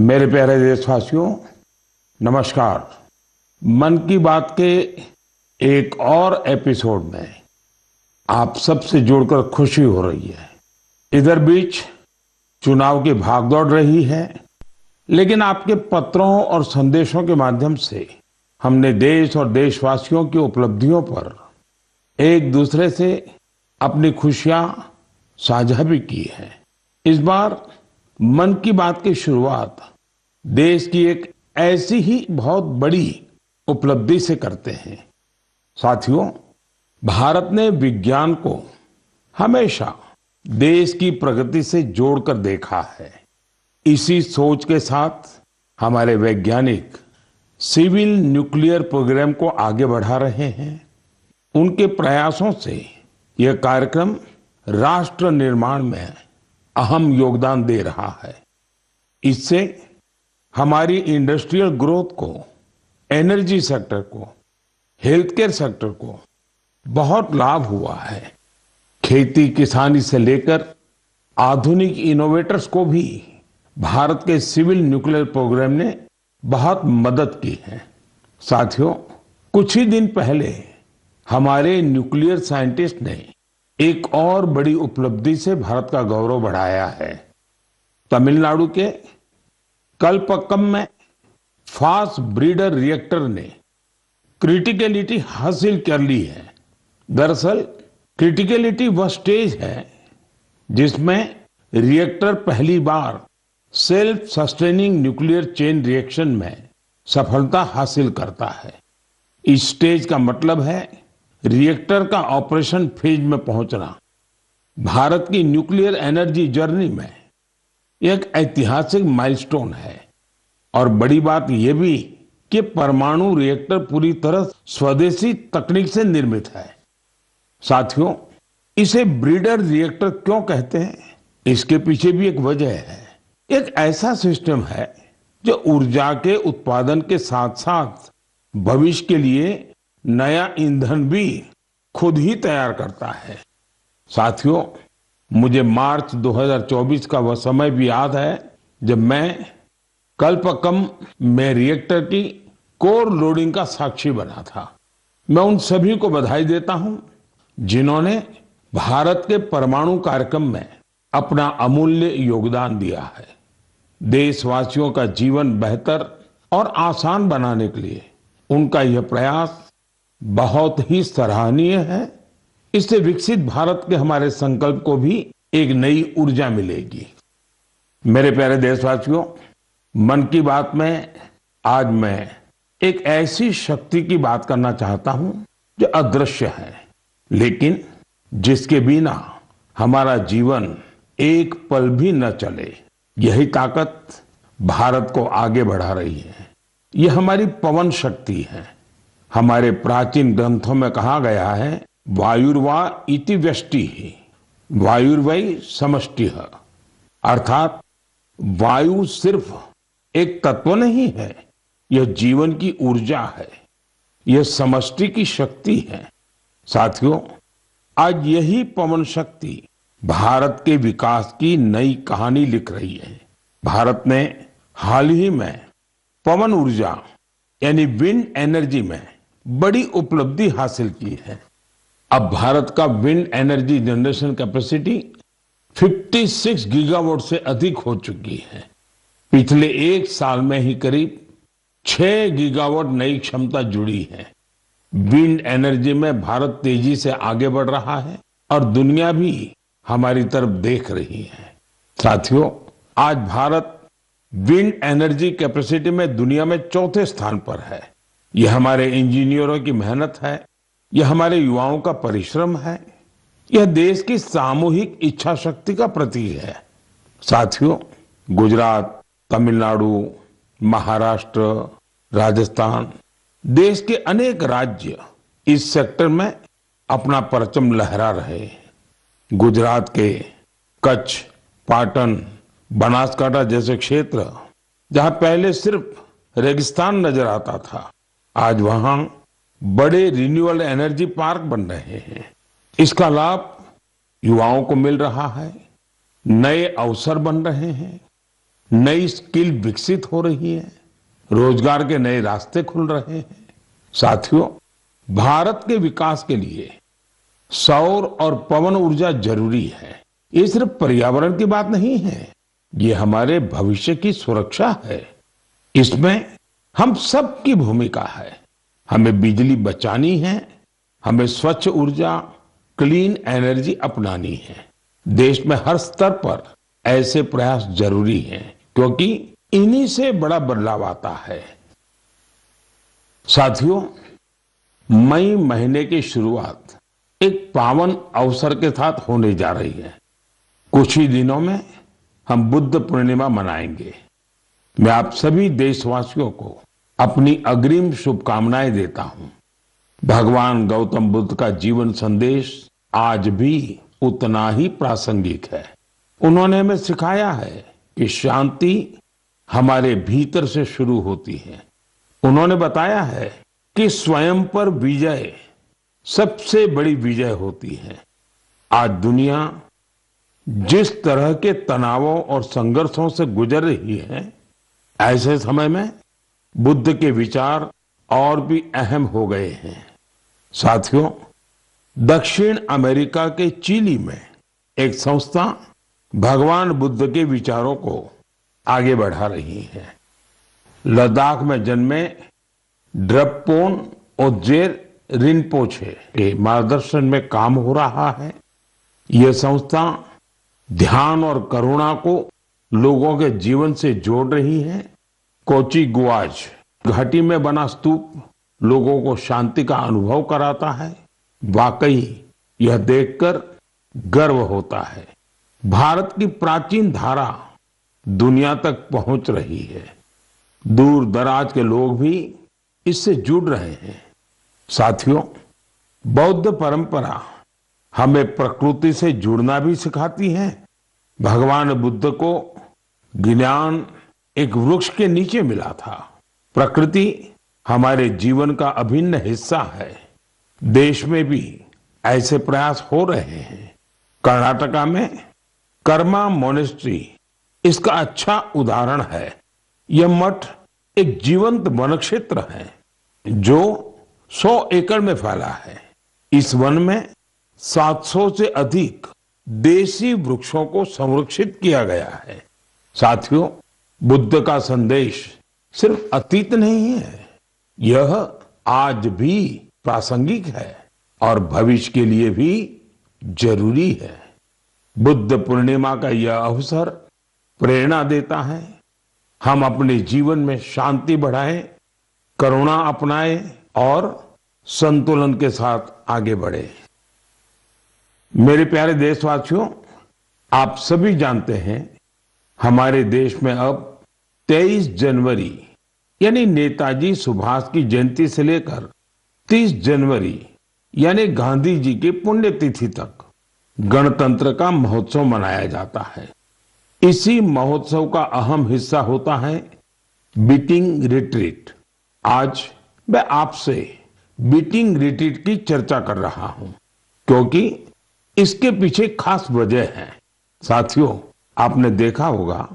मेरे प्यारे देशवासियों, नमस्कार। मन की बात के एक और एपिसोड में आप सबसे जुड़कर खुशी हो रही है। इधर बीच चुनाव की भागदौड़ रही है, लेकिन आपके पत्रों और संदेशों के माध्यम से हमने देश और देशवासियों की उपलब्धियों पर एक दूसरे से अपनी खुशियां साझा भी की है। इस बार मन की बात की शुरुआत देश की एक ऐसी ही बहुत बड़ी उपलब्धि से करते हैं। साथियों, भारत ने विज्ञान को हमेशा देश की प्रगति से जोड़कर देखा है। इसी सोच के साथ हमारे वैज्ञानिक सिविल न्यूक्लियर प्रोग्राम को आगे बढ़ा रहे हैं। उनके प्रयासों से यह कार्यक्रम राष्ट्र निर्माण में अहम योगदान दे रहा है। इससे हमारी इंडस्ट्रियल ग्रोथ को, एनर्जी सेक्टर को, हेल्थ केयर सेक्टर को बहुत लाभ हुआ है। खेती किसानी से लेकर आधुनिक इनोवेटर्स को भी भारत के सिविल न्यूक्लियर प्रोग्राम ने बहुत मदद की है। साथियों, कुछ ही दिन पहले हमारे न्यूक्लियर साइंटिस्ट ने एक और बड़ी उपलब्धि से भारत का गौरव बढ़ाया है। तमिलनाडु के कलपक्कम में फास्ट ब्रीडर रिएक्टर ने क्रिटिकलिटी हासिल कर ली है। दरअसल क्रिटिकलिटी वह स्टेज है जिसमें रिएक्टर पहली बार self sustaining nuclear chain reaction में सफलता हासिल करता है। इस स्टेज का मतलब है रिएक्टर का ऑपरेशन फेज में पहुंचना। भारत की न्यूक्लियर एनर्जी जर्नी में एक ऐतिहासिक माइलस्टोन है। और बड़ी बात यह भी कि परमाणु रिएक्टर पूरी तरह स्वदेशी तकनीक से निर्मित है। साथियों, इसे ब्रीडर रिएक्टर क्यों कहते हैं, इसके पीछे भी एक वजह है। एक ऐसा सिस्टम है जो ऊर्जा के उत्पादन के साथ साथ भविष्य के लिए नया ईंधन भी खुद ही तैयार करता है। साथियों, मुझे मार्च 2024 का वह समय भी याद है जब मैं कलपक्कम में रिएक्टर की कोर लोडिंग का साक्षी बना था। मैं उन सभी को बधाई देता हूं जिन्होंने भारत के परमाणु कार्यक्रम में अपना अमूल्य योगदान दिया है। देशवासियों का जीवन बेहतर और आसान बनाने के लिए उनका यह प्रयास बहुत ही सराहनीय है। इससे विकसित भारत के हमारे संकल्प को भी एक नई ऊर्जा मिलेगी। मेरे प्यारे देशवासियों, मन की बात में आज मैं एक ऐसी शक्ति की बात करना चाहता हूं जो अदृश्य है, लेकिन जिसके बिना हमारा जीवन एक पल भी न चले। यही ताकत भारत को आगे बढ़ा रही है। यह हमारी पवन शक्ति है। हमारे प्राचीन ग्रंथों में कहा गया है, वायुर्वा इति व्यष्टि वायुर्वै समष्टिः, अर्थात वायु सिर्फ एक तत्व नहीं है, यह जीवन की ऊर्जा है, यह समष्टि की शक्ति है। साथियों, आज यही पवन शक्ति भारत के विकास की नई कहानी लिख रही है। भारत ने हाल ही में पवन ऊर्जा यानी विंड एनर्जी में बड़ी उपलब्धि हासिल की है। अब भारत का wind energy generation capacity 56 gigawatt से अधिक हो चुकी है। पिछले एक साल में ही करीब 6 गीगावाट नई क्षमता जुड़ी है। विंड एनर्जी में भारत तेजी से आगे बढ़ रहा है और दुनिया भी हमारी तरफ देख रही है। साथियों, आज भारत विंड एनर्जी कैपेसिटी में दुनिया में चौथे स्थान पर है। यह हमारे इंजीनियरों की मेहनत है, यह हमारे युवाओं का परिश्रम है, यह देश की सामूहिक इच्छा शक्ति का प्रतीक है। साथियों, गुजरात, तमिलनाडु, महाराष्ट्र, राजस्थान, देश के अनेक राज्य इस सेक्टर में अपना परचम लहरा रहे। गुजरात के कच्छ, पाटन, बनासकांठा जैसे क्षेत्र जहां पहले सिर्फ रेगिस्तान नजर आता था, आज वहां बड़े रिन्यूएबल एनर्जी पार्क बन रहे हैं। इसका लाभ युवाओं को मिल रहा है, नए अवसर बन रहे हैं। नई स्किल विकसित हो रही है, रोजगार के नए रास्ते खुल रहे हैं। साथियों, भारत के विकास के लिए सौर और पवन ऊर्जा जरूरी है। ये सिर्फ पर्यावरण की बात नहीं है, ये हमारे भविष्य की सुरक्षा है। इसमें हम सबकी भूमिका है। हमें बिजली बचानी है, हमें स्वच्छ ऊर्जा, क्लीन एनर्जी अपनानी है। देश में हर स्तर पर ऐसे प्रयास जरूरी हैं, क्योंकि इन्हीं से बड़ा बदलाव आता है। साथियों, मई महीने की शुरुआत एक पावन अवसर के साथ होने जा रही है। कुछ ही दिनों में हम बुद्ध पूर्णिमा मनाएंगे। मैं आप सभी देशवासियों को अपनी अग्रिम शुभकामनाएं देता हूं। भगवान गौतम बुद्ध का जीवन संदेश आज भी उतना ही प्रासंगिक है। उन्होंने हमें सिखाया है कि शांति हमारे भीतर से शुरू होती है। उन्होंने बताया है कि स्वयं पर विजय सबसे बड़ी विजय होती है। आज दुनिया जिस तरह के तनावों और संघर्षों से गुजर रही है, ऐसे समय में बुद्ध के विचार और भी अहम हो गए हैं। साथियों, दक्षिण अमेरिका के चिली में एक संस्था भगवान बुद्ध के विचारों को आगे बढ़ा रही है। लद्दाख में जन्मे ड्रपपोन ओजेर रिनपोछे के मार्गदर्शन में काम हो रहा है। यह संस्था ध्यान और करुणा को लोगों के जीवन से जोड़ रही है। कोची गुआज घाटी में बना स्तूप लोगों को शांति का अनुभव कराता है। वाकई यह देखकर गर्व होता है। भारत की प्राचीन धारा दुनिया तक पहुंच रही है। दूर दराज के लोग भी इससे जुड़ रहे हैं। साथियों, बौद्ध परंपरा हमें प्रकृति से जुड़ना भी सिखाती है। भगवान बुद्ध को ज्ञान एक वृक्ष के नीचे मिला था। प्रकृति हमारे जीवन का अभिन्न हिस्सा है। देश में भी ऐसे प्रयास हो रहे हैं। कर्नाटका में कर्मा मोनेस्ट्री इसका अच्छा उदाहरण है। यह मठ एक जीवंत वन क्षेत्र है जो 100 एकड़ में फैला है। इस वन में 700 से अधिक देसी वृक्षों को संरक्षित किया गया है। साथियों, बुद्ध का संदेश सिर्फ अतीत नहीं है, यह आज भी प्रासंगिक है और भविष्य के लिए भी जरूरी है। बुद्ध पूर्णिमा का यह अवसर प्रेरणा देता है। हम अपने जीवन में शांति बढ़ाएं, करुणा अपनाएं और संतुलन के साथ आगे बढ़े। मेरे प्यारे देशवासियों, आप सभी जानते हैं हमारे देश में अब 23 जनवरी यानी नेताजी सुभाष की जयंती से लेकर 30 जनवरी यानी गांधी जी की पुण्यतिथि तक गणतंत्र का महोत्सव मनाया जाता है। इसी महोत्सव का अहम हिस्सा होता है बीटिंग रिट्रीट। आज मैं आपसे बीटिंग रिट्रीट की चर्चा कर रहा हूं, क्योंकि इसके पीछे खास वजह है। साथियों, आपने देखा होगा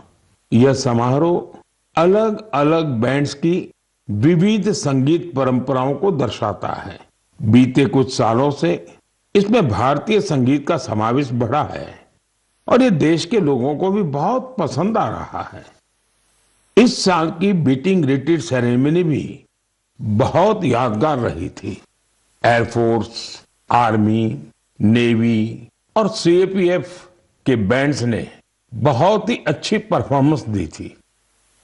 यह समारोह अलग अलग बैंड्स की विविध संगीत परंपराओं को दर्शाता है। बीते कुछ सालों से इसमें भारतीय संगीत का समावेश बढ़ा है और ये देश के लोगों को भी बहुत पसंद आ रहा है। इस साल की बीटिंग रिट्रीट सेरेमनी भी बहुत यादगार रही थी। एयरफोर्स, आर्मी, नेवी और सीएपीएफ के बैंड्स ने बहुत ही अच्छी परफॉर्मेंस दी थी।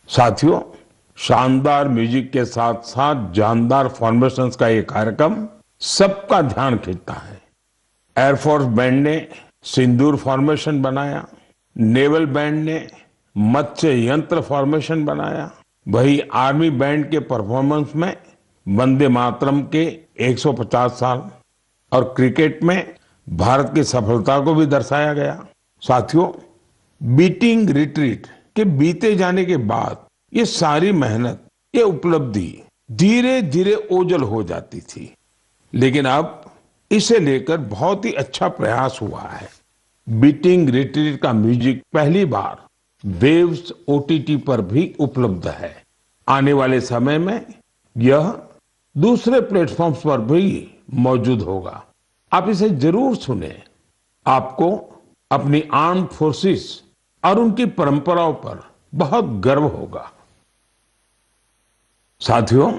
साथियों, शानदार म्यूजिक के साथ साथ जानदार फॉर्मेशंस का ये कार्यक्रम सबका ध्यान खींचता है। एयरफोर्स बैंड ने सिंदूर फॉर्मेशन बनाया, नेवल बैंड ने मत्स्य यंत्र फॉर्मेशन बनाया, वही आर्मी बैंड के परफॉर्मेंस में वंदे मातरम के 150 साल और क्रिकेट में भारत की सफलता को भी दर्शाया गया। साथियों, बीटिंग रिट्रीट के बीते जाने के बाद ये सारी मेहनत, ये उपलब्धि धीरे धीरे ओझल हो जाती थी, लेकिन अब इसे लेकर बहुत ही अच्छा प्रयास हुआ है। बीटिंग रिट्रीट का म्यूजिक पहली बार वेव्स ओटीटी पर भी उपलब्ध है। आने वाले समय में यह दूसरे प्लेटफॉर्म्स पर भी मौजूद होगा। आप इसे जरूर सुने। आपको अपनी आर्म्ड फोर्सेस और उनकी परंपराओं पर बहुत गर्व होगा। साथियों,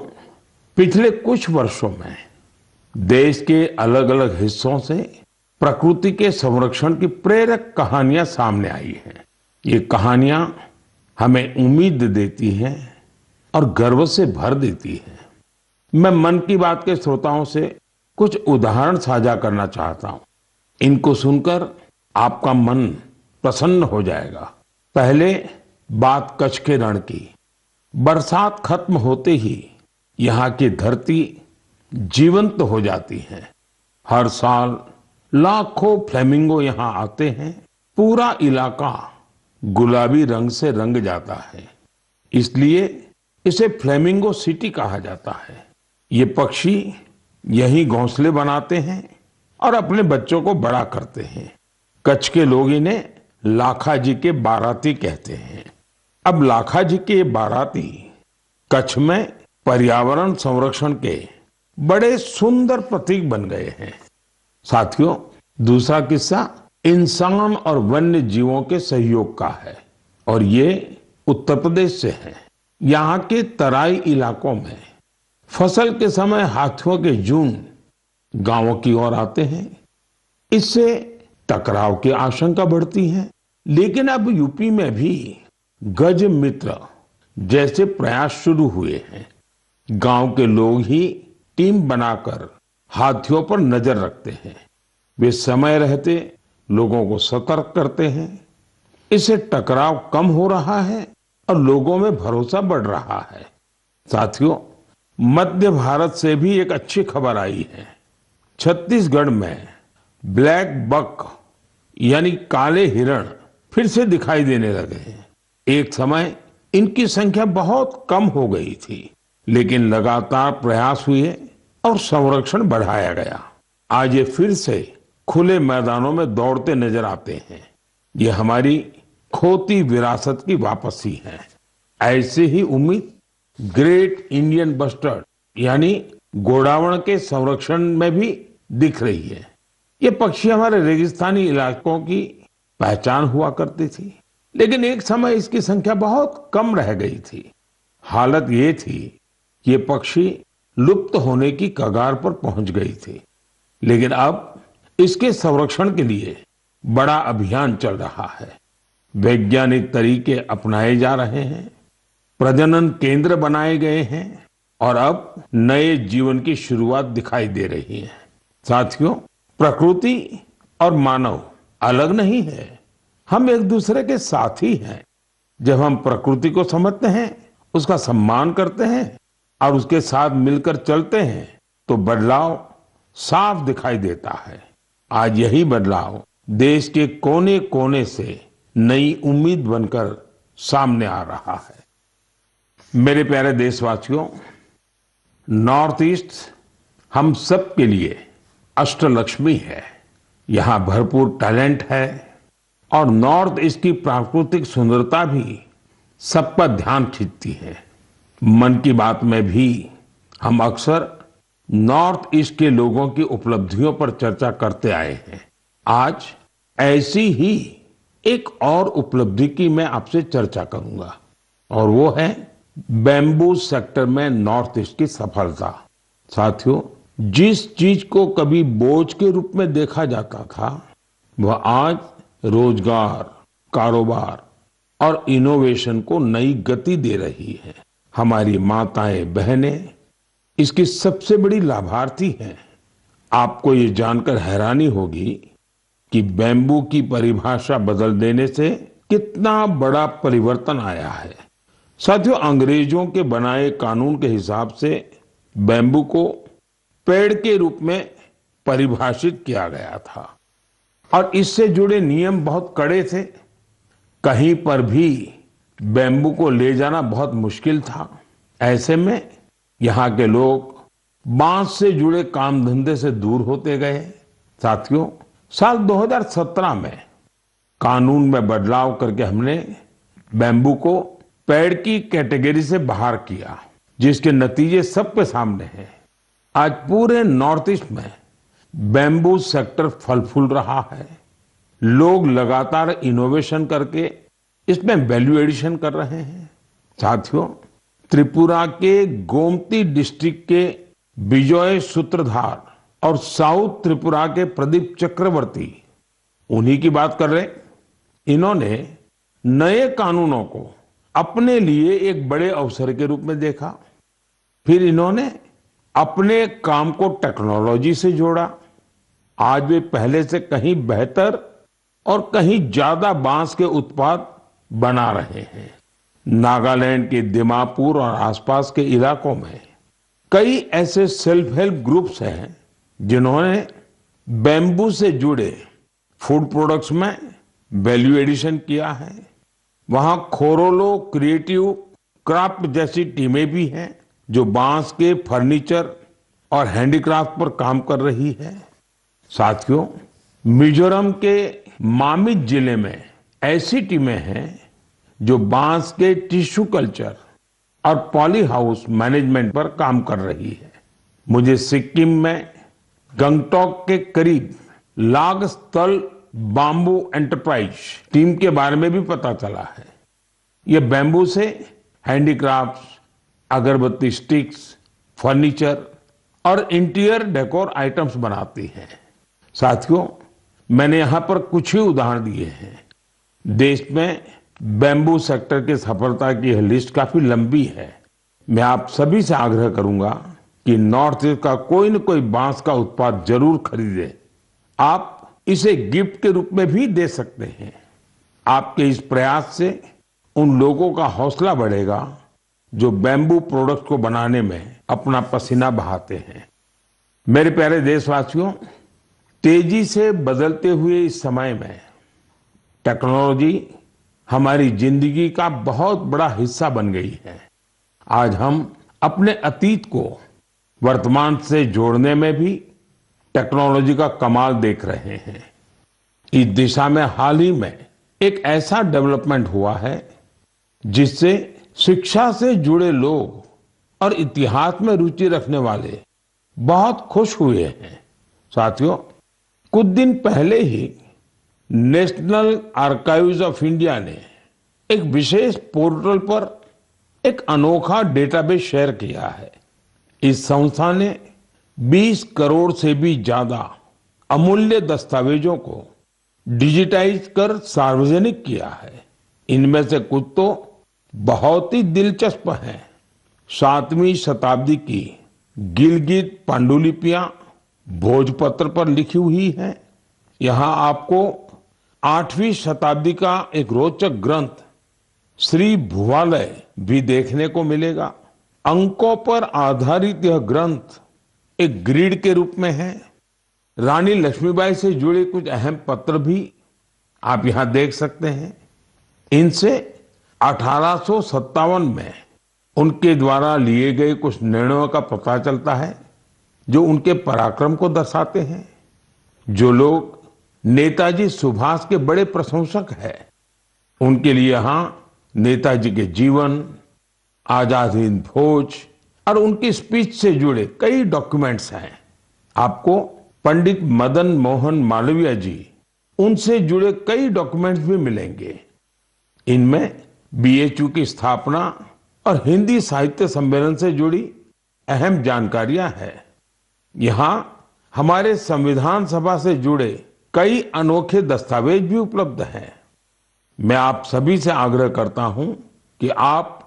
पिछले कुछ वर्षों में देश के अलग अलग हिस्सों से प्रकृति के संरक्षण की प्रेरक कहानियां सामने आई हैं। ये कहानियां हमें उम्मीद देती हैं और गर्व से भर देती हैं। मैं मन की बात के श्रोताओं से कुछ उदाहरण साझा करना चाहता हूं। इनको सुनकर आपका मन प्रसन्न हो जाएगा। पहले बात कच्छ के रण की। बरसात खत्म होते ही यहाँ की धरती जीवंत हो जाती है। हर साल लाखों फ्लेमिंगो यहाँ आते हैं। पूरा इलाका गुलाबी रंग से रंग जाता है, इसलिए इसे फ्लेमिंगो सिटी कहा जाता है। ये पक्षी यहीं घोंसले बनाते हैं और अपने बच्चों को बड़ा करते हैं। कच्छ के लोग इन्हें लाखाजी के बाराती कहते हैं। अब लाखाजी के बाराती कच्छ में पर्यावरण संरक्षण के बड़े सुंदर प्रतीक बन गए हैं। साथियों, दूसरा किस्सा इंसान और वन्य जीवों के सहयोग का है और ये उत्तर प्रदेश से है। यहाँ के तराई इलाकों में फसल के समय हाथियों के झुंड गांवों की ओर आते हैं। इससे टकराव की आशंका बढ़ती है। लेकिन अब यूपी में भी गज मित्र जैसे प्रयास शुरू हुए हैं। गांव के लोग ही टीम बनाकर हाथियों पर नजर रखते हैं। वे समय रहते लोगों को सतर्क करते हैं। इससे टकराव कम हो रहा है और लोगों में भरोसा बढ़ रहा है। साथियों, मध्य भारत से भी एक अच्छी खबर आई है। छत्तीसगढ़ में ब्लैक बक यानी काले हिरण फिर से दिखाई देने लगे हैं। एक समय इनकी संख्या बहुत कम हो गई थी, लेकिन लगातार प्रयास हुए और संरक्षण बढ़ाया गया। आज ये फिर से खुले मैदानों में दौड़ते नजर आते हैं। ये हमारी खोती विरासत की वापसी है। ऐसे ही उम्मीद ग्रेट इंडियन बस्टर्ड यानी गोडावण के संरक्षण में भी दिख रही है। ये पक्षी हमारे रेगिस्तानी इलाकों की पहचान हुआ करती थी, लेकिन एक समय इसकी संख्या बहुत कम रह गई थी। हालत ये थी कि ये पक्षी लुप्त होने की कगार पर पहुंच गई थी। लेकिन अब इसके संरक्षण के लिए बड़ा अभियान चल रहा है। वैज्ञानिक तरीके अपनाए जा रहे हैं, प्रजनन केंद्र बनाए गए हैं और अब नए जीवन की शुरुआत दिखाई दे रही है। साथियों, प्रकृति और मानव अलग नहीं है, हम एक दूसरे के साथी हैं। जब हम प्रकृति को समझते हैं, उसका सम्मान करते हैं और उसके साथ मिलकर चलते हैं, तो बदलाव साफ दिखाई देता है। आज यही बदलाव देश के कोने कोने से नई उम्मीद बनकर सामने आ रहा है। मेरे प्यारे देशवासियों, नॉर्थ ईस्ट हम सब के लिए अष्टलक्ष्मी है। यहाँ भरपूर टैलेंट है और नॉर्थ ईस्ट की प्राकृतिक सुंदरता भी सबका ध्यान खींचती है। मन की बात में भी हम अक्सर नॉर्थ ईस्ट के लोगों की उपलब्धियों पर चर्चा करते आए हैं। आज ऐसी ही एक और उपलब्धि की मैं आपसे चर्चा करूंगा और वो है बैम्बू सेक्टर में नॉर्थ ईस्ट की सफलता। साथियों, जिस चीज को कभी बोझ के रूप में देखा जाता था, वह आज रोजगार, कारोबार और इनोवेशन को नई गति दे रही है। हमारी माताएं, बहनें इसकी सबसे बड़ी लाभार्थी हैं। आपको ये जानकर हैरानी होगी कि बैम्बू की परिभाषा बदल देने से कितना बड़ा परिवर्तन आया है। साथियों, अंग्रेजों के बनाए कानून के हिसाब से बैम्बू को पेड़ के रूप में परिभाषित किया गया था और इससे जुड़े नियम बहुत कड़े थे। कहीं पर भी बैम्बू को ले जाना बहुत मुश्किल था। ऐसे में यहाँ के लोग बांस से जुड़े काम धंधे से दूर होते गए। साथियों, साल 2017 में कानून में बदलाव करके हमने बैम्बू को पेड़ की कैटेगरी से बाहर किया, जिसके नतीजे सबके सामने हैं। आज पूरे नॉर्थ ईस्ट में बैम्बू सेक्टर फल फूल रहा है। लोग लगातार इनोवेशन करके इसमें वैल्यू एडिशन कर रहे हैं। साथियों, त्रिपुरा के गोमती डिस्ट्रिक्ट के विजय सूत्रधार और साउथ त्रिपुरा के प्रदीप चक्रवर्ती, उन्हीं की बात कर रहे हैं। इन्होंने नए कानूनों को अपने लिए एक बड़े अवसर के रूप में देखा। फिर इन्होंने अपने काम को टेक्नोलॉजी से जोड़ा। आज वे पहले से कहीं बेहतर और कहीं ज्यादा बांस के उत्पाद बना रहे हैं। नागालैंड के दिमापुर और आसपास के इलाकों में कई ऐसे सेल्फ हेल्प ग्रुप्स हैं जिन्होंने बैम्बू से जुड़े फूड प्रोडक्ट्स में वैल्यू एडिशन किया है। वहां खोरोलो क्रिएटिव क्राफ्ट जैसी टीमें भी हैं जो बांस के फर्नीचर और हैंडीक्राफ्ट पर काम कर रही है। साथियों, मिजोरम के मामित जिले में ऐसी टीमें हैं जो बांस के टिश्यू कल्चर और पॉली हाउस मैनेजमेंट पर काम कर रही है। मुझे सिक्किम में गंगटोक के करीब लागस्थल बाम्बू एंटरप्राइज टीम के बारे में भी पता चला है। ये बैम्बू से हैंडीक्राफ्ट्स, अगरबत्ती स्टिक्स, फर्नीचर और इंटीरियर डेकोर आइटम्स बनाती है। साथियों, मैंने यहां पर कुछ ही उदाहरण दिए हैं। देश में बैम्बू सेक्टर की सफलता की यह लिस्ट काफी लंबी है। मैं आप सभी से आग्रह करूंगा कि नॉर्थ ईस्ट का कोई न कोई बांस का उत्पाद जरूर खरीदें। आप इसे गिफ्ट के रूप में भी दे सकते हैं। आपके इस प्रयास से उन लोगों का हौसला बढ़ेगा जो बैम्बू प्रोडक्ट को बनाने में अपना पसीना बहाते हैं। मेरे प्यारे देशवासियों, तेजी से बदलते हुए इस समय में टेक्नोलॉजी हमारी जिंदगी का बहुत बड़ा हिस्सा बन गई है। आज हम अपने अतीत को वर्तमान से जोड़ने में भी टेक्नोलॉजी का कमाल देख रहे हैं। इस दिशा में हाल ही में एक ऐसा डेवलपमेंट हुआ है जिससे शिक्षा से जुड़े लोग और इतिहास में रुचि रखने वाले बहुत खुश हुए हैं। साथियों, कुछ दिन पहले ही नेशनल आर्काइव्स ऑफ इंडिया ने एक विशेष पोर्टल पर एक अनोखा डेटाबेस शेयर किया है। इस संस्था ने 20 करोड़ से भी ज्यादा अमूल्य दस्तावेजों को डिजिटाइज कर सार्वजनिक किया है। इनमें से कुछ तो बहुत ही दिलचस्प हैं। 7वीं शताब्दी की गिलगित पांडुलिपियां भोजपत्र पर लिखी हुई हैं। यहाँ आपको 8वीं शताब्दी का एक रोचक ग्रंथ श्री भुवालय भी देखने को मिलेगा। अंकों पर आधारित यह ग्रंथ एक ग्रिड के रूप में है। रानी लक्ष्मीबाई से जुड़े कुछ अहम पत्र भी आप यहां देख सकते हैं। इनसे 1857 में उनके द्वारा लिए गए कुछ निर्णयों का पता चलता है जो उनके पराक्रम को दर्शाते हैं। जो लोग नेताजी सुभाष के बड़े प्रशंसक हैं, उनके लिए यहां नेताजी के जीवन, आजाद हिंद फौज और उनकी स्पीच से जुड़े कई डॉक्यूमेंट्स हैं। आपको पंडित मदन मोहन मालवीय जी, उनसे जुड़े कई डॉक्यूमेंट्स भी मिलेंगे। इनमें बीएचयू की स्थापना और हिंदी साहित्य सम्मेलन से जुड़ी अहम जानकारियां हैं। यहाँ हमारे संविधान सभा से जुड़े कई अनोखे दस्तावेज भी उपलब्ध हैं। मैं आप सभी से आग्रह करता हूं कि आप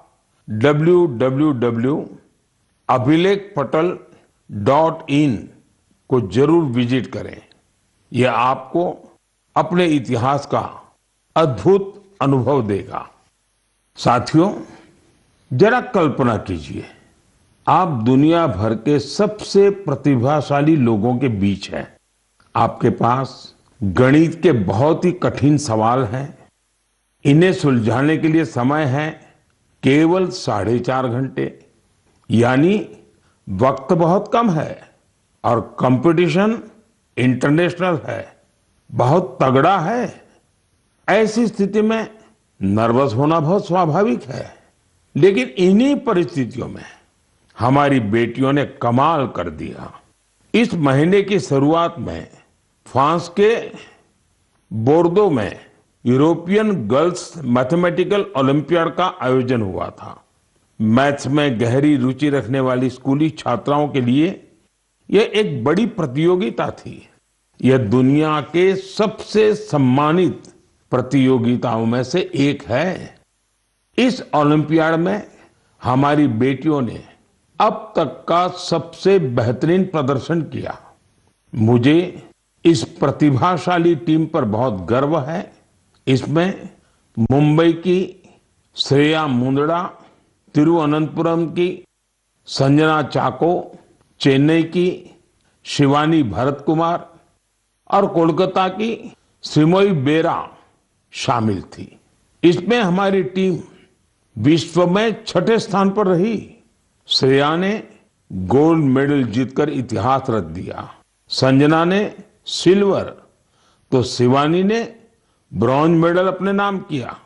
www.abhilekpatal.in को जरूर विजिट करें। यह आपको अपने इतिहास का अद्भुत अनुभव देगा। साथियों, जरा कल्पना कीजिए, आप दुनिया भर के सबसे प्रतिभाशाली लोगों के बीच हैं। आपके पास गणित के बहुत ही कठिन सवाल हैं। इन्हें सुलझाने के लिए समय है केवल 4.5 घंटे, यानी वक्त बहुत कम है और कंपटीशन इंटरनेशनल है, बहुत तगड़ा है। ऐसी स्थिति में नर्वस होना बहुत स्वाभाविक है, लेकिन इन्हीं परिस्थितियों में हमारी बेटियों ने कमाल कर दिया। इस महीने की शुरुआत में फ्रांस के बोर्दो में यूरोपियन गर्ल्स मैथमेटिकल ओलंपियाड का आयोजन हुआ था। मैथ्स में गहरी रुचि रखने वाली स्कूली छात्राओं के लिए यह एक बड़ी प्रतियोगिता थी। यह दुनिया के सबसे सम्मानित प्रतियोगिताओं में से एक है। इस ओलंपियाड में हमारी बेटियों ने अब तक का सबसे बेहतरीन प्रदर्शन किया। मुझे इस प्रतिभाशाली टीम पर बहुत गर्व है। इसमें मुंबई की श्रेया मुंदड़ा, तिरुवनंतपुरम की संजना चाको, चेन्नई की शिवानी भरत कुमार और कोलकाता की सिमोई बेरा शामिल थी। इसमें हमारी टीम विश्व में छठे स्थान पर रही। श्रेया ने गोल्ड मेडल जीतकर इतिहास रच दिया, संजना ने सिल्वर, तो शिवानी ने ब्रॉन्ज मेडल अपने नाम किया।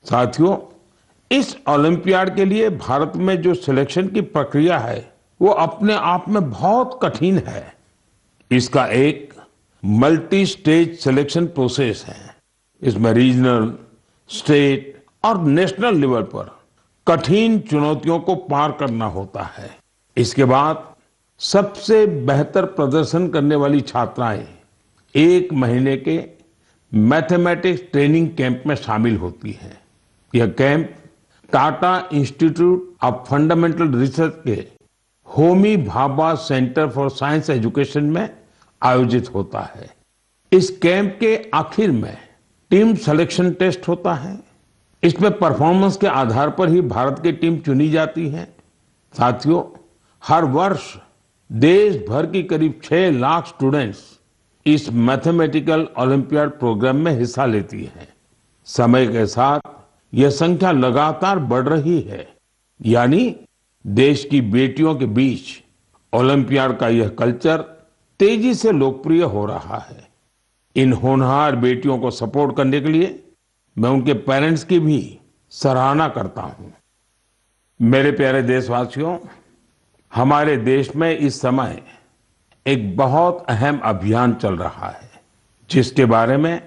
साथियों, इस ओलंपियाड के लिए भारत में जो सिलेक्शन की प्रक्रिया है वो अपने आप में बहुत कठिन है। इसका एक मल्टी स्टेज सिलेक्शन प्रोसेस है। इसमें रीजनल, स्टेट और नेशनल लेवल पर कठिन चुनौतियों को पार करना होता है। इसके बाद सबसे बेहतर प्रदर्शन करने वाली छात्राएं एक महीने के मैथमेटिक्स ट्रेनिंग कैंप में शामिल होती हैं। यह camp Tata Institute of Fundamental Research के Homi Bhabha Centre for Science Education में आयोजित होता है। इस कैंप के आखिर में टीम सिलेक्शन टेस्ट होता है। इसमें परफॉर्मेंस के आधार पर ही भारत की टीम चुनी जाती है। साथियों, हर वर्ष देश भर की करीब 6 लाख स्टूडेंट्स इस मैथमेटिकल ओलंपियाड प्रोग्राम में हिस्सा लेती हैं। समय के साथ यह संख्या लगातार बढ़ रही है, यानी देश की बेटियों के बीच ओलंपियाड का यह कल्चर तेजी से लोकप्रिय हो रहा है। इन होनहार बेटियों को सपोर्ट करने के लिए मैं उनके पेरेंट्स की भी सराहना करता हूं। मेरे प्यारे देशवासियों, हमारे देश में इस समय एक बहुत अहम अभियान चल रहा है, जिसके बारे में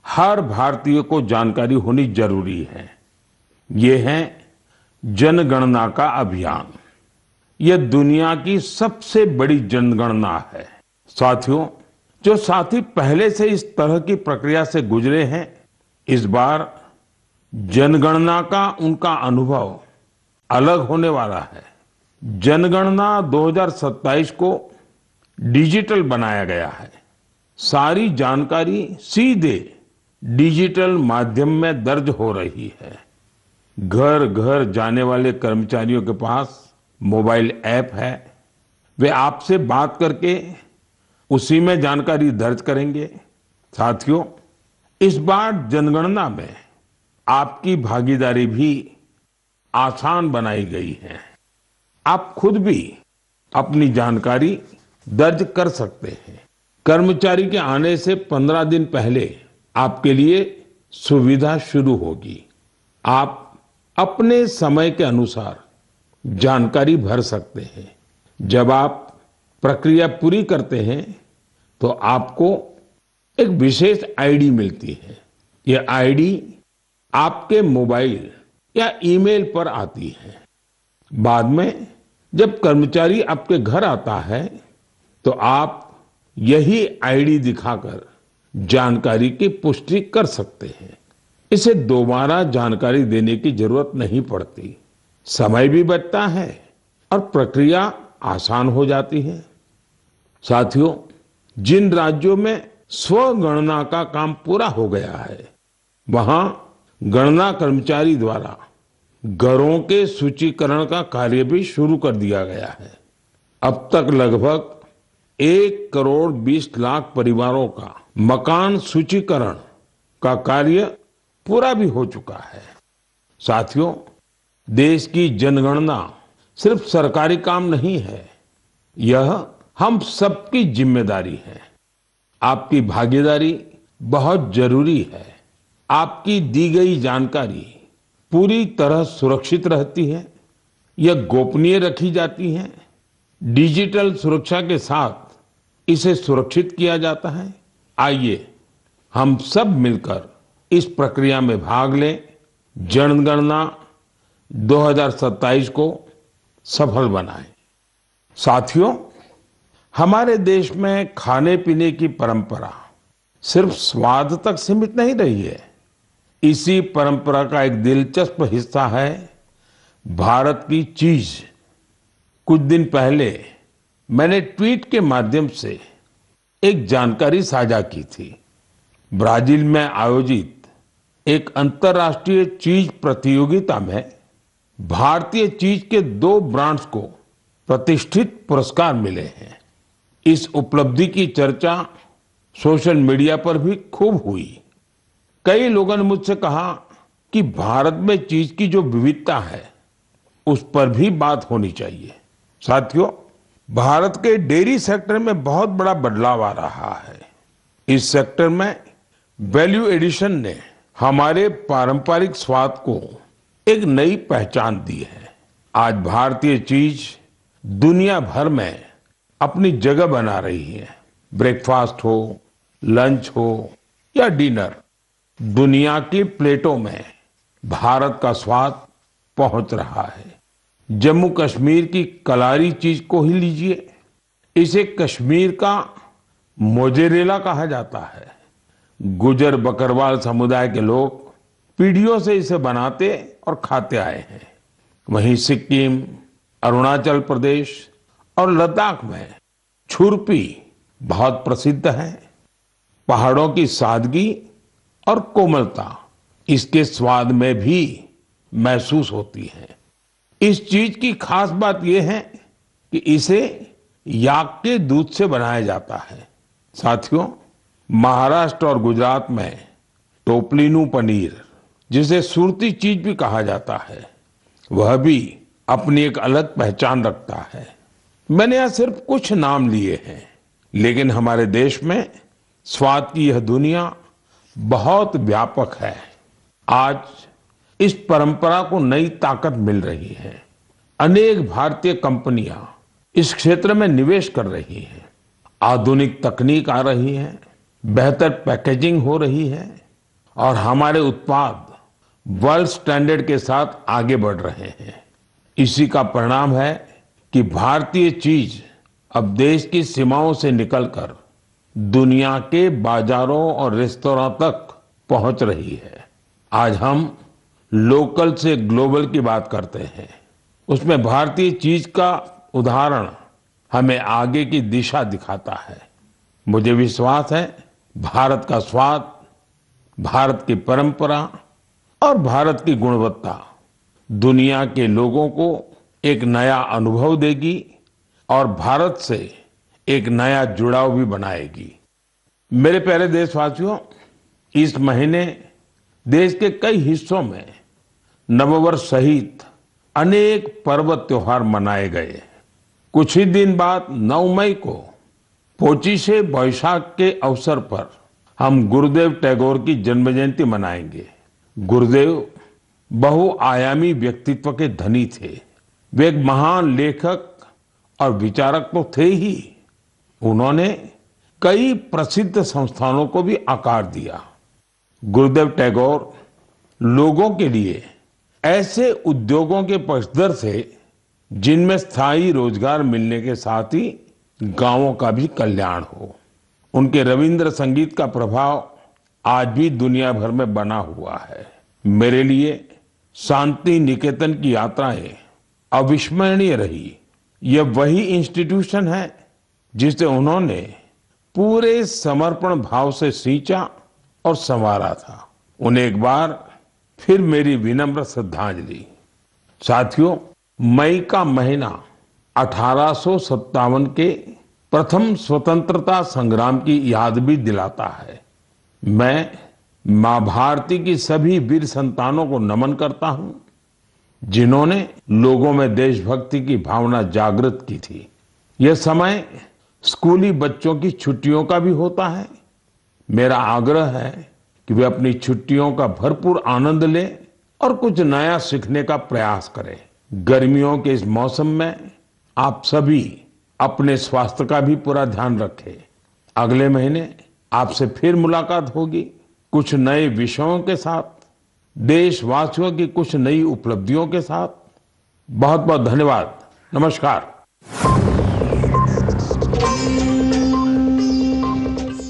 हर भारतीय को जानकारी होनी जरूरी है। ये है जनगणना का अभियान। यह दुनिया की सबसे बड़ी जनगणना है। साथियों, जो साथी पहले से इस तरह की प्रक्रिया से गुजरे हैं, इस बार जनगणना का उनका अनुभव अलग होने वाला है। जनगणना 2027 को डिजिटल बनाया गया है। सारी जानकारी सीधे डिजिटल माध्यम में दर्ज हो रही है। घर घर जाने वाले कर्मचारियों के पास मोबाइल ऐप है। वे आपसे बात करके उसी में जानकारी दर्ज करेंगे। साथियों, इस बार जनगणना में आपकी भागीदारी भी आसान बनाई गई है। आप खुद भी अपनी जानकारी दर्ज कर सकते हैं। कर्मचारी के आने से 15 दिन पहले आपके लिए सुविधा शुरू होगी। आप अपने समय के अनुसार जानकारी भर सकते हैं। जब आप प्रक्रिया पूरी करते हैं तो आपको एक विशेष आईडी मिलती है। यह आईडी आपके मोबाइल या ईमेल पर आती है। बाद में जब कर्मचारी आपके घर आता है तो आप यही आईडी दिखाकर जानकारी की पुष्टि कर सकते हैं। इसे दोबारा जानकारी देने की जरूरत नहीं पड़ती। समय भी बचता है और प्रक्रिया आसान हो जाती है। साथियों, जिन राज्यों में स्वगणना का काम पूरा हो गया है, वहां गणना कर्मचारी द्वारा घरों के सूचीकरण का कार्य भी शुरू कर दिया गया है। अब तक लगभग 1 करोड़ 20 लाख परिवारों का मकान सूचीकरण का कार्य पूरा भी हो चुका है। साथियों, देश की जनगणना सिर्फ सरकारी काम नहीं है, यह हम सबकी जिम्मेदारी है। आपकी भागीदारी बहुत जरूरी है। आपकी दी गई जानकारी पूरी तरह सुरक्षित रहती है या गोपनीय रखी जाती है? डिजिटल सुरक्षा के साथ इसे सुरक्षित किया जाता है। आइए हम सब मिलकर इस प्रक्रिया में भाग लें, जनगणना 2027 को सफल बनाएं। साथियों, हमारे देश में खाने पीने की परंपरा सिर्फ स्वाद तक सीमित नहीं रही है। इसी परंपरा का एक दिलचस्प हिस्सा है भारत की चीज। कुछ दिन पहले मैंने ट्वीट के माध्यम से एक जानकारी साझा की थी। ब्राजील में आयोजित एक अंतर्राष्ट्रीय चीज प्रतियोगिता में भारतीय चीज के 2 ब्रांड्स को प्रतिष्ठित पुरस्कार मिले हैं। इस उपलब्धि की चर्चा सोशल मीडिया पर भी खूब हुई। कई लोगों ने मुझसे कहा कि भारत में चीज की जो विविधता है उस पर भी बात होनी चाहिए। साथियों, भारत के डेयरी सेक्टर में बहुत बड़ा बदलाव आ रहा है। इस सेक्टर में वैल्यू एडिशन ने हमारे पारंपरिक स्वाद को एक नई पहचान दी है। आज भारतीय चीज दुनिया भर में अपनी जगह बना रही है। ब्रेकफास्ट हो, लंच हो या डिनर, दुनिया की प्लेटों में भारत का स्वाद पहुंच रहा है। जम्मू कश्मीर की कलारी चीज को ही लीजिए। इसे कश्मीर का मोजेरेला कहा जाता है। गुजर बकरवाल समुदाय के लोग पीढ़ियों से इसे बनाते और खाते आए हैं। वहीं सिक्किम, अरुणाचल प्रदेश और लद्दाख में छुरपी बहुत प्रसिद्ध है। पहाड़ों की सादगी और कोमलता इसके स्वाद में भी महसूस होती है। इस चीज की खास बात यह है कि इसे याक के दूध से बनाया जाता है। साथियों, महाराष्ट्र और गुजरात में टोपलीनू पनीर, जिसे सुरती चीज भी कहा जाता है, वह भी अपनी एक अलग पहचान रखता है। मैंने यहाँ सिर्फ कुछ नाम लिए हैं, लेकिन हमारे देश में स्वाद की यह दुनिया बहुत व्यापक है। आज इस परंपरा को नई ताकत मिल रही है। अनेक भारतीय कंपनियां इस क्षेत्र में निवेश कर रही हैं। आधुनिक तकनीक आ रही है, बेहतर पैकेजिंग हो रही है और हमारे उत्पाद वर्ल्ड स्टैंडर्ड के साथ आगे बढ़ रहे हैं। इसी का परिणाम है कि भारतीय चीज अब देश की सीमाओं से निकलकर दुनिया के बाजारों और रेस्तोरां तक पहुंच रही है। आज हम लोकल से ग्लोबल की बात करते हैं। उसमें भारतीय चीज का उदाहरण हमें आगे की दिशा दिखाता है। मुझे विश्वास है भारत का स्वाद, भारत की परंपरा और भारत की गुणवत्ता दुनिया के लोगों को एक नया अनुभव देगी और भारत से एक नया जुड़ाव भी बनाएगी। मेरे प्यारे देशवासियों, इस महीने देश के कई हिस्सों में नववर्ष सहित अनेक पर्व त्योहार मनाए गए। कुछ ही दिन बाद 9 मई को पोचिशे बैसाख के अवसर पर हम गुरुदेव टैगोर की जन्म जयंती मनाएंगे। गुरुदेव बहुआयामी व्यक्तित्व के धनी थे। वे एक महान लेखक और विचारक तो थे ही, उन्होंने कई प्रसिद्ध संस्थानों को भी आकार दिया। गुरुदेव टैगोर लोगों के लिए ऐसे उद्योगों के पक्षधर थे जिनमें स्थायी रोजगार मिलने के साथ ही गांवों का भी कल्याण हो। उनके रविंद्र संगीत का प्रभाव आज भी दुनिया भर में बना हुआ है। मेरे लिए शांति निकेतन की यात्राएं अविस्मरणीय रही। यह वही इंस्टीट्यूशन है जिसे उन्होंने पूरे समर्पण भाव से सींचा और संवारा था। उन्हें एक बार फिर मेरी विनम्र श्रद्धांजलि। साथियों, मई का महीना 1857 के प्रथम स्वतंत्रता संग्राम की याद भी दिलाता है। मैं मां भारती की सभी वीर संतानों को नमन करता हूं, जिन्होंने लोगों में देशभक्ति की भावना जागृत की थी। यह समय स्कूली बच्चों की छुट्टियों का भी होता है। मेरा आग्रह है कि वे अपनी छुट्टियों का भरपूर आनंद लें और कुछ नया सीखने का प्रयास करें। गर्मियों के इस मौसम में आप सभी अपने स्वास्थ्य का भी पूरा ध्यान रखें। अगले महीने आपसे फिर मुलाकात होगी कुछ नए विषयों के साथ, देशवासियों की कुछ नई उपलब्धियों के साथ। बहुत बहुत धन्यवाद। नमस्कार।